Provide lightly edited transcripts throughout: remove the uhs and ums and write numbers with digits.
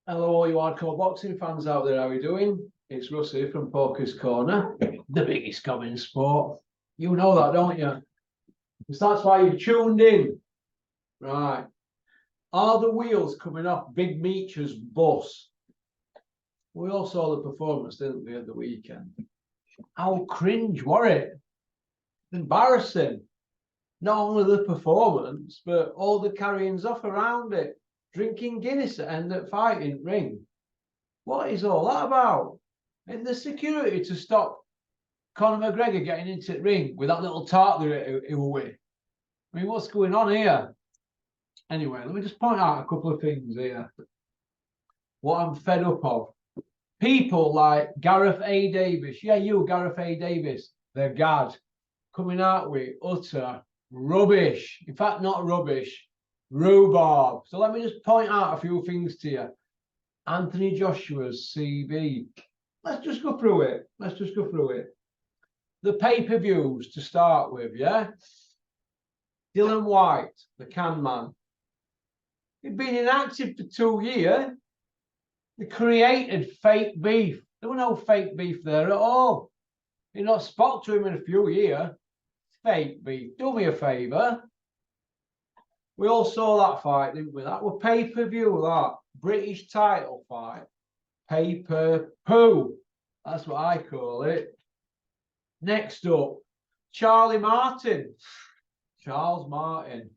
Hello, all you hardcore boxing fans out there. How are you doing? It's Russ here from Poker's Corner, the biggest comment sport. You know that, don't you? Because that's why you've tuned in. Right. Are the wheels coming off Big Meech's bus? We all saw the performance, didn't we, at the weekend? How cringe were it? Embarrassing. Not only the performance, but all the carryings off around it. Drinking Guinness at end of fighting ring. What is all that about? And the security to stop Conor McGregor getting into the ring with that little tart that he was with. I mean, what's going on here? Anyway, let me just point out a couple of things here. What I'm fed up of. People like Gareth A. Davis. Yeah, you, Gareth A. Davis. The Gad. Coming out with utter rubbish. In fact, not rubbish. Rhubarb. So let me just point out a few things to you. Anthony Joshua's CV. Let's just go through it. The pay-per-views to start with, yeah? Dylan White, the can man. He'd been inactive for 2 years. They created fake beef. There was no fake beef there at all. You're not spoke to him in a few years. Fake beef. Do me a favour. We all saw that fight, didn't we? That was pay-per-view, that. British title fight. Pay-per-poo. That's what I call it. Next up, Charlie Martin. Charles Martin.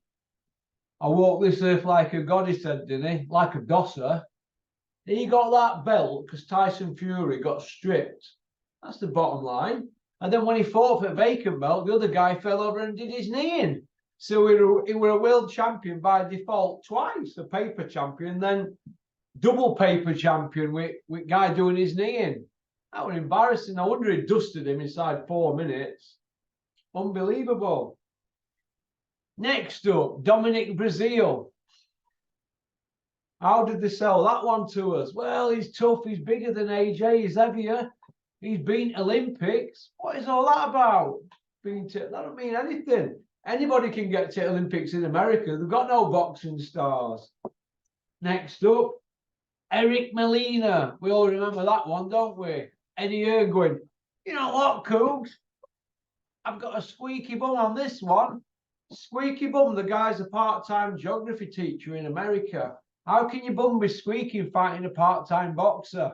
I walk this earth like a god, he said, didn't he? Like a dosser. He got that belt because Tyson Fury got stripped. That's the bottom line. And then when he fought for the vacant belt, the other guy fell over and did his knee in. So he were a world champion by default twice, a paper champion, then double paper champion with guy doing his knee in. That was embarrassing. I wonder he dusted him inside 4 minutes. Unbelievable. Next up, Dominic Breazeale. How did they sell that one to us? Well, he's tough, he's bigger than AJ, he's heavier, he's been Olympics. What is all that about? That don't mean anything. Anybody can get to Olympics in America. They've got no boxing stars. Next up, Eric Molina. We all remember that one, don't we? Eddie Hearn going, you know what, Cougs? I've got a squeaky bum on this one. Squeaky bum, the guy's a part-time geography teacher in America. How can your bum be squeaking fighting a part-time boxer?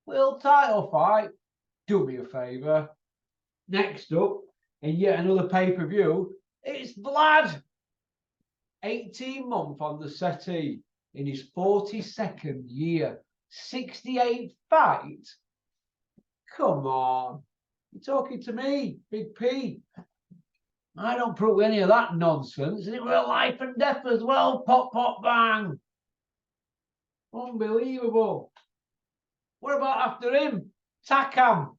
World title fight. Do me a favour. Next up, in yet another pay-per-view, it's Vlad. 18 months on the settee in his 42nd year. 68 fights. Come on. You're talking to me, Big P. I don't prove any of that nonsense. And it was life and death as well. Pop, pop, bang. Unbelievable. What about after him? Takam.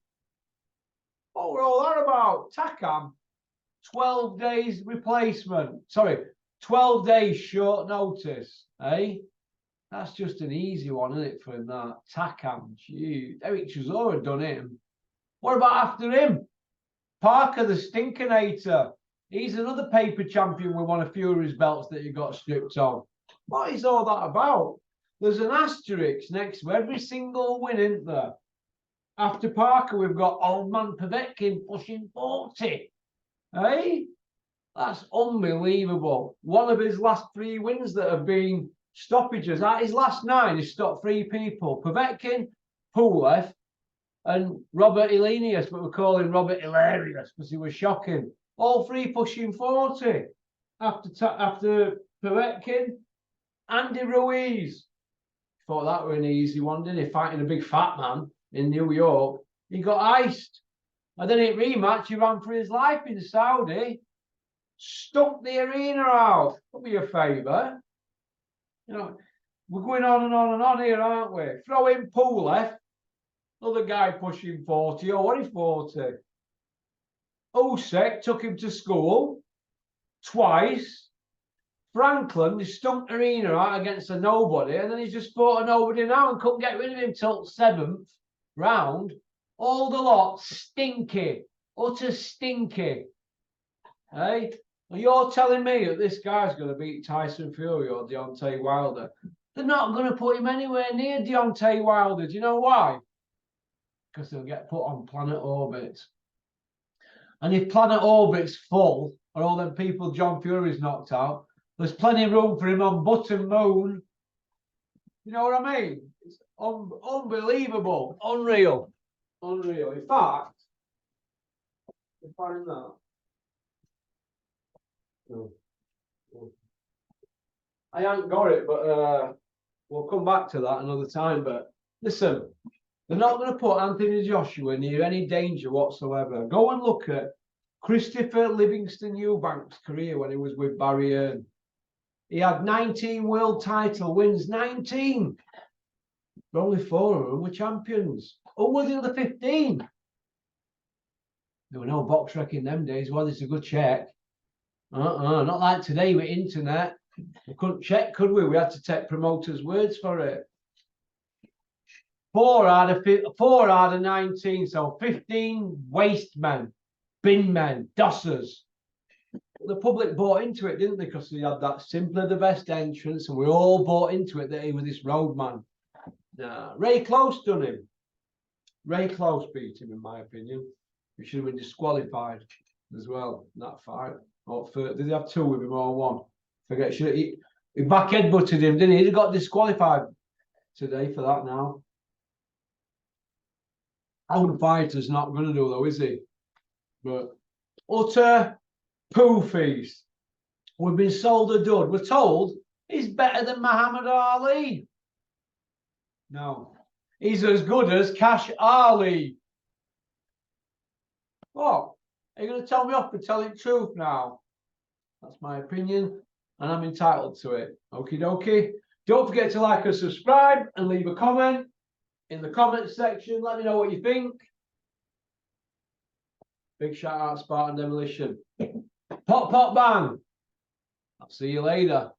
What were all that about? Takam. 12 days replacement. Sorry, 12 days short notice. Eh? That's just an easy one, isn't it, for him, that? Takam. Gee. Eric Chisora done him. What about after him? Parker, the Stinkinator. He's another paper champion with one of Fury's belts that he got stripped of. What is all that about? There's an asterisk next to every single win, isn't there? After Parker, we've got old man Povetkin pushing 40. Hey? That's unbelievable. One of his last 3 wins that have been stoppages. At his last 9, he stopped 3 people. Povetkin, Pulev, and Robert Elenius, but we're calling Robert Hilarious because he was shocking. All 3 pushing 40. After Povetkin, Andy Ruiz. Thought that were an easy one, didn't he? Fighting a big fat man in New York. He got iced. And then in rematch, he ran for his life in Saudi. Stumped the arena out. Do me a favour. You know, we're going on and on and on here, aren't we? Throw in Pulev. Another guy pushing 40. Oh, what is 40? Usyk took him to school twice. Franklin, he stumped arena out against a nobody, and then he's just fought a nobody now and couldn't get rid of him till 7th round. All the lot stinky, utter stinky. Hey, well, you're telling me that this guy's going to beat Tyson Fury or Deontay Wilder? They're not going to put him anywhere near Deontay Wilder. Do you know why? Because they'll get put on Planet Orbit. And if Planet Orbit's full, or all them people John Fury's knocked out, there's plenty of room for him on Button Moon. You know what I mean? It's unbelievable, unreal. In fact, find that. I haven't got it, but we'll come back to that another time. But listen, they're not going to put Anthony Joshua near any danger whatsoever. Go and look at Christopher Livingston Eubanks' career when he was with Barry Hearn. He had 19 world title wins, 19. But only 4 of them were champions. Who were the other 15? There were no box rec in them days. Well, it's a good check. Not like today with internet. We couldn't check, could we? We had to take promoters' words for it. 4 out of 19, so 15 waste men, bin men, dossers. The public bought into it, didn't they? Because he had that simpler the best entrance, and we all bought into it that he was this roadman. Nah, Ray Close done him. Ray Close beat him, in my opinion. He should have been disqualified as well in that fight. Did he have 2 with him or 1? Forget, he back headbutted him, didn't he? He got disqualified today for that now. Old fighter's not going to do though, is he? But utter poo feast. We've been sold a dud. We're told he's better than Muhammad Ali. No, he's as good as Cash Ali. What? Are you going to tell me off for telling the truth now? That's my opinion, and I'm entitled to it. Okie dokie. Don't forget to like and subscribe and leave a comment in the comment section. Let me know what you think. Big shout out Spartan Demolition. Pop, pop, bang. I'll see you later.